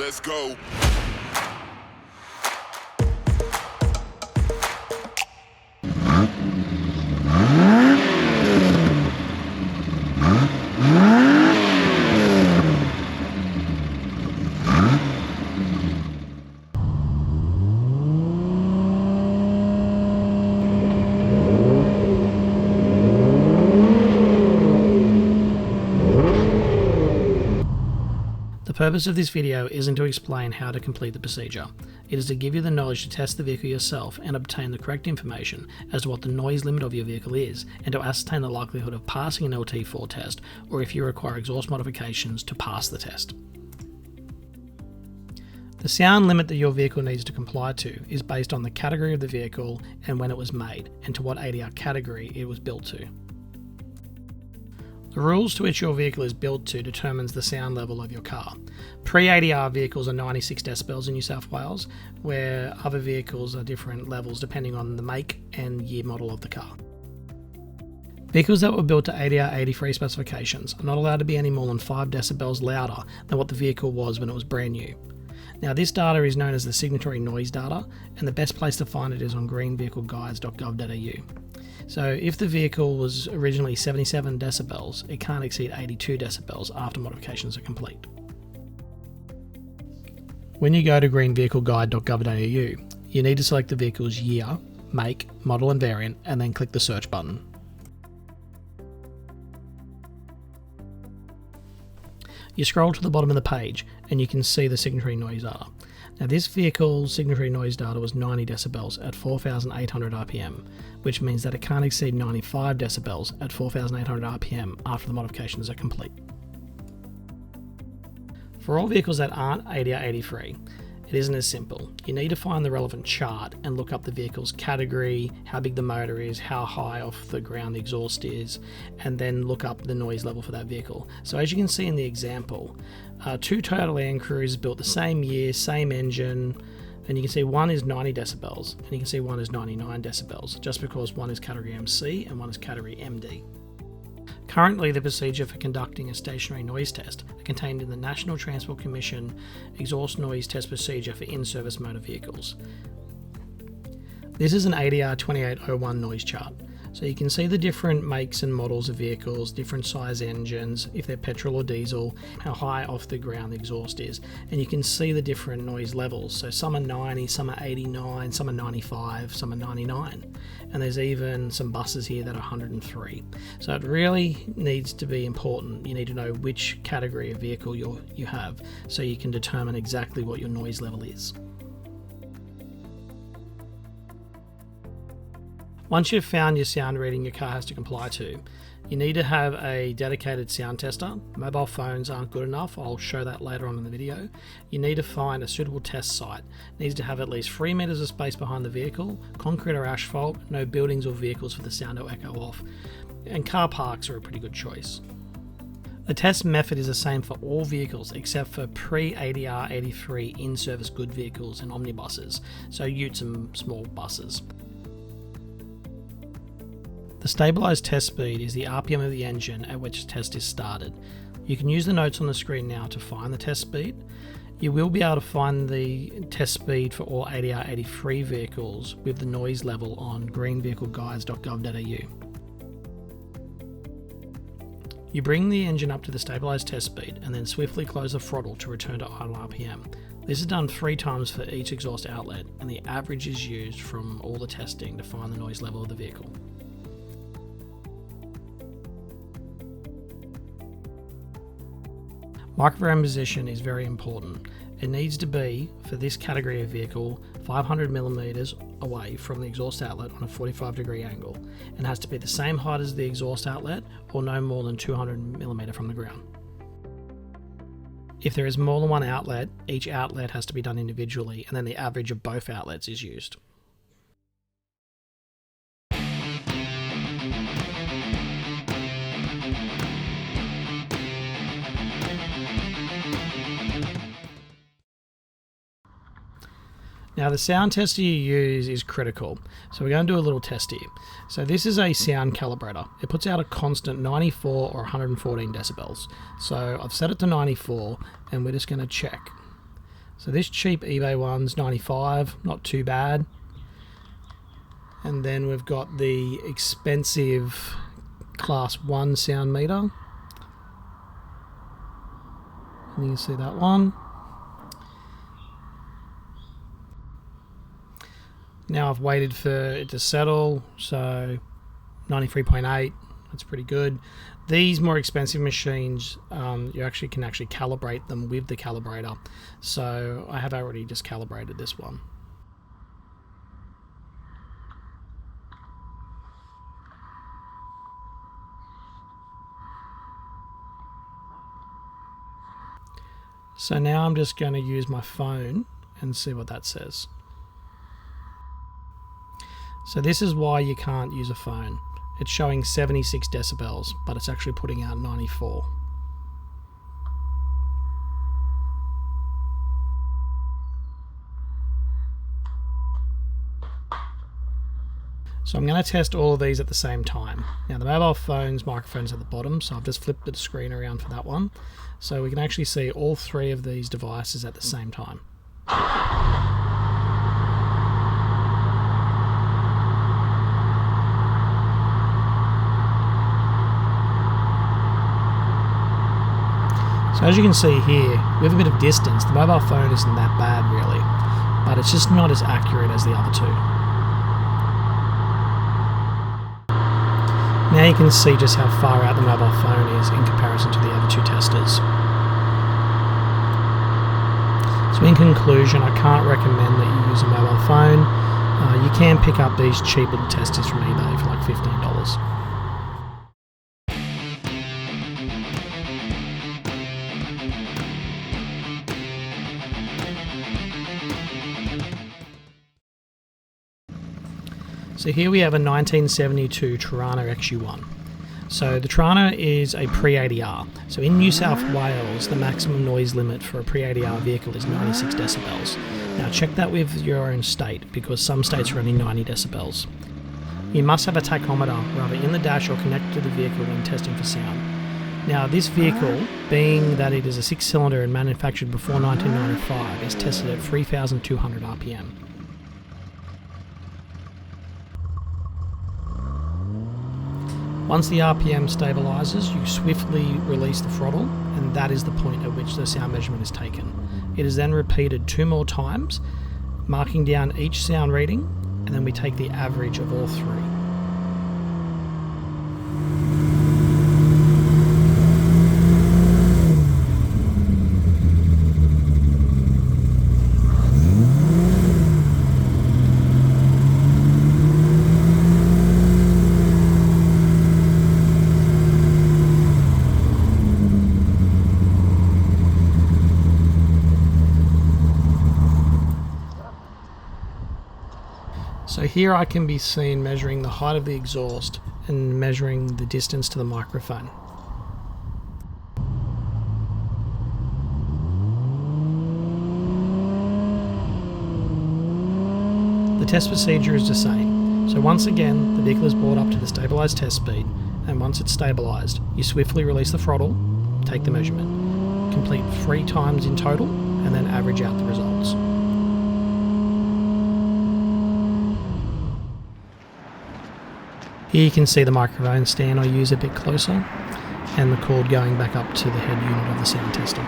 let's go. The purpose of this video isn't to explain how to complete the procedure. It is to give you the knowledge to test the vehicle yourself and obtain the correct information as to what the noise limit of your vehicle is, and to ascertain the likelihood of passing an LT4 test, or if you require exhaust modifications to pass the test. The sound limit that your vehicle needs to comply to is based on the category of the vehicle and when it was made, and to what ADR category it was built to. The rules to which your vehicle is built to determines the sound level of your car. Pre-ADR vehicles are 96 decibels in New South Wales, where other vehicles are different levels depending on the make and year model of the car. Vehicles that were built to ADR 83 specifications are not allowed to be any more than 5 decibels louder than what the vehicle was when it was brand new. Now, this data is known as the signatory noise data, and the best place to find it is on greenvehicleguides.gov.au. So if the vehicle was originally 77 decibels, it can't exceed 82 decibels after modifications are complete. When you go to greenvehicleguide.gov.au, you need to select the vehicle's year, make, model and variant, and then click the search button. You scroll to the bottom of the page and you can see the signatory noise data. Now, this vehicle's signatory noise data was 90 decibels at 4,800 RPM, which means that it can't exceed 95 decibels at 4,800 RPM after the modifications are complete. For all vehicles that aren't ADR 83, it isn't as simple. You need to find the relevant chart and look up the vehicle's category, how big the motor is, how high off the ground the exhaust is, and then look up the noise level for that vehicle. So as you can see in the example, 2 Toyota Land Cruisers built the same year, same engine, and you can see one is 90 decibels, and you can see one is 99 decibels, just because one is category MC and one is category MD. Currently, the procedure for conducting a stationary noise test are contained in the National Transport Commission Exhaust Noise Test Procedure for in-service motor vehicles. This is an ADR 2801 noise chart. So you can see the different makes and models of vehicles, different size engines, if they're petrol or diesel, how high off the ground the exhaust is, and you can see the different noise levels. So some are 90, some are 89, some are 95, some are 99, and there's even some buses here that are 103. So it really needs to be important. You need to know which category of vehicle you have, so you can determine exactly what your noise level is. Once you've found your sound reading your car has to comply to, you need to have a dedicated sound tester. Mobile phones aren't good enough. I'll show that later on in the video. You need to find a suitable test site. It needs to have at least 3 meters of space behind the vehicle, concrete or asphalt, no buildings or vehicles for the sound to echo off, and car parks are a pretty good choice. The test method is the same for all vehicles except for pre-ADR 83 in-service good vehicles and omnibuses, so utes and small buses. The stabilised test speed is the RPM of the engine at which the test is started. You can use the notes on the screen now to find the test speed. You will be able to find the test speed for all ADR 83 vehicles with the noise level on greenvehicleguides.gov.au. You bring the engine up to the stabilised test speed and then swiftly close the throttle to return to idle RPM. This is done 3 times for each exhaust outlet, and the average is used from all the testing to find the noise level of the vehicle. Microphone position is very important. It needs to be, for this category of vehicle, 500mm away from the exhaust outlet on a 45-degree angle, and has to be the same height as the exhaust outlet or no more than 200mm from the ground. If there is more than one outlet, each outlet has to be done individually, and then the average of both outlets is used. Now the sound tester you use is critical, so we're going to do a little test here. So this is a sound calibrator. It puts out a constant 94 or 114 decibels. So I've set it to 94 and we're just going to check. So this cheap eBay one's 95, not too bad. And then we've got the expensive Class 1 sound meter. And you can see that one. Now I've waited for it to settle, so 93.8, that's pretty good. These more expensive machines, you can actually calibrate them with the calibrator. So I have already just calibrated this one. So now I'm just going to use my phone and see what that says. So this is why you can't use a phone. It's showing 76 decibels, but it's actually putting out 94. So I'm going to test all of these at the same time. Now the mobile phone's microphone's at the bottom, so I've just flipped the screen around for that one. So we can actually see all three of these devices at the same time. So as you can see here, we have a bit of distance. The mobile phone isn't that bad really, but it's just not as accurate as the other two. Now you can see just how far out the mobile phone is in comparison to the other two testers. So in conclusion, I can't recommend that you use a mobile phone. You can pick up these cheap little testers from eBay for like $15. So here we have a 1972 Torana XU1. So the Torana is a pre-ADR. So in New South Wales, the maximum noise limit for a pre-ADR vehicle is 96 decibels. Now check that with your own state, because some states are only 90 decibels. You must have a tachometer rather in the dash or connected to the vehicle when testing for sound. Now this vehicle, being that it is a 6-cylinder and manufactured before 1995, is tested at 3,200 RPM. Once the RPM stabilises, you swiftly release the throttle, and that is the point at which the sound measurement is taken. It is then repeated 2 more times, marking down each sound reading, and then we take the average of all 3. So here I can be seen measuring the height of the exhaust and measuring the distance to the microphone. The test procedure is the same. So once again, the vehicle is brought up to the stabilised test speed, and once it's stabilised, you swiftly release the throttle, take the measurement, complete 3 times in total, and then average out the results. Here you can see the microphone stand I use a bit closer, and the cord going back up to the head unit of the sound tester.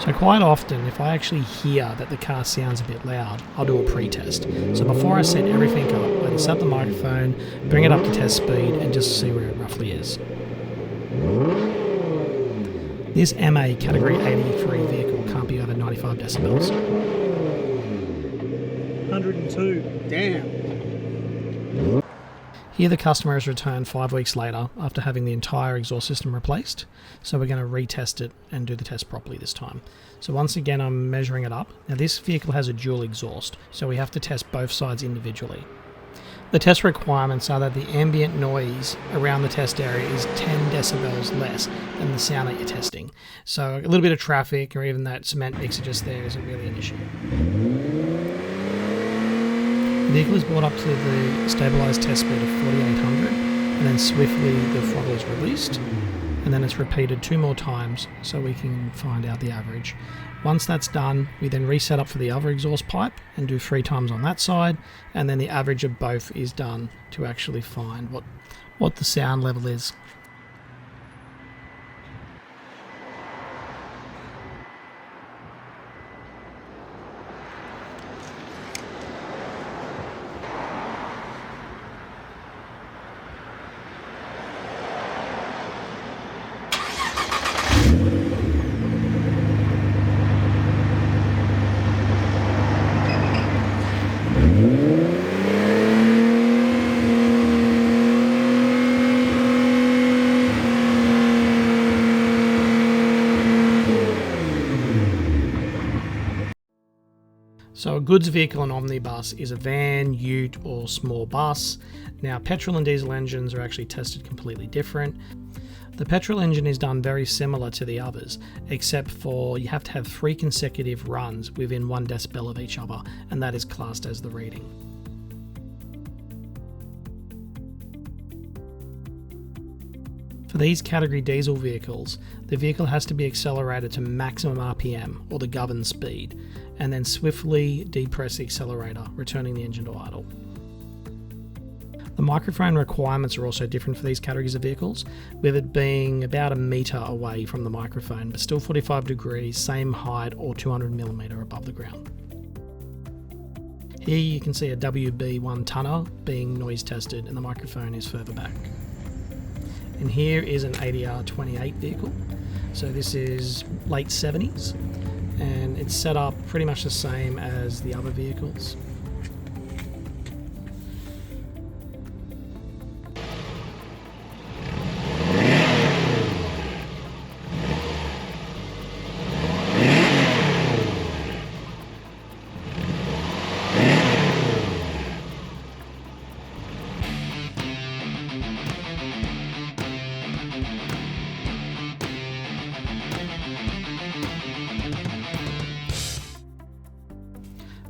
So quite often, if I actually hear that the car sounds a bit loud, I'll do a pre-test. So before I set everything up, I just set the microphone, bring it up to test speed, and just see where it roughly is. This MA Category 83 vehicle can't be over 95 decibels. 102. Damn. Here the customer has returned 5 weeks later after having the entire exhaust system replaced, so we're going to retest it and do the test properly this time. So once again I'm measuring it up. Now this vehicle has a dual exhaust, so we have to test both sides individually. The test requirements are that the ambient noise around the test area is 10 decibels less than the sound that you're testing. So a little bit of traffic or even that cement mixer just there isn't really an issue. The vehicle is brought up to the stabilised test speed of 4,800, and then swiftly the throttle is released, and then it's repeated 2 more times so we can find out the average. Once that's done, we then reset up for the other exhaust pipe and do 3 times on that side, and then the average of both is done to actually find what the sound level is. So a goods vehicle and omnibus is a van, ute or small bus. Now petrol and diesel engines are actually tested completely different. The petrol engine is done very similar to the others, except for you have to have 3 consecutive runs within 1 decibel of each other, and that is classed as the reading. For these category diesel vehicles, the vehicle has to be accelerated to maximum RPM, or the governed speed, and then swiftly depress the accelerator, returning the engine to idle. The microphone requirements are also different for these categories of vehicles, with it being about a metre away from the microphone, but still 45 degrees, same height or 200mm above the ground. Here you can see a WB1 tonner being noise tested, and the microphone is further back. And here is an ADR 28 vehicle. So this is late 70s, and it's set up pretty much the same as the other vehicles.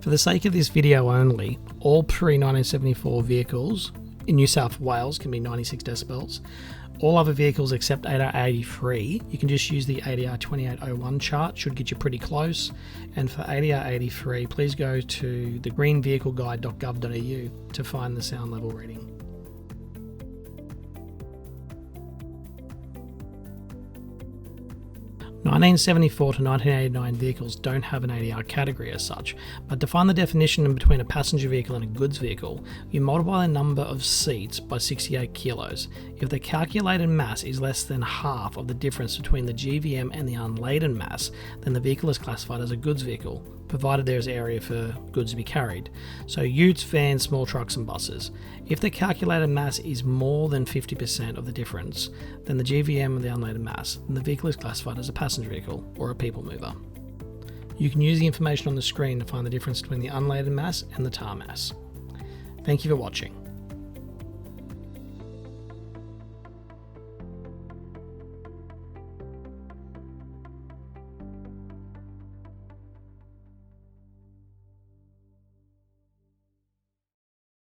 For the sake of this video only, all pre-1974 vehicles in New South Wales can be 96 decibels. All other vehicles except ADR 83, you can just use the ADR 2801 chart, should get you pretty close. And for ADR 83, please go to the greenvehicleguide.gov.au to find the sound level reading. (1974 to 1989) vehicles don't have an ADR category as such, but to find the definition in between a passenger vehicle and a goods vehicle, you multiply the number of seats by 68 kilos. If the calculated mass is less than half of the difference between the GVM and the unladen mass, then the vehicle is classified as a goods vehicle, provided there is area for goods to be carried. So utes, vans, small trucks and buses. If the calculated mass is more than 50% of the difference, then the GVM and the unladen mass, then the vehicle is classified as a passenger vehicle or a people mover. You can use the information on the screen to find the difference between the unladen mass and the tar mass. Thank you for watching.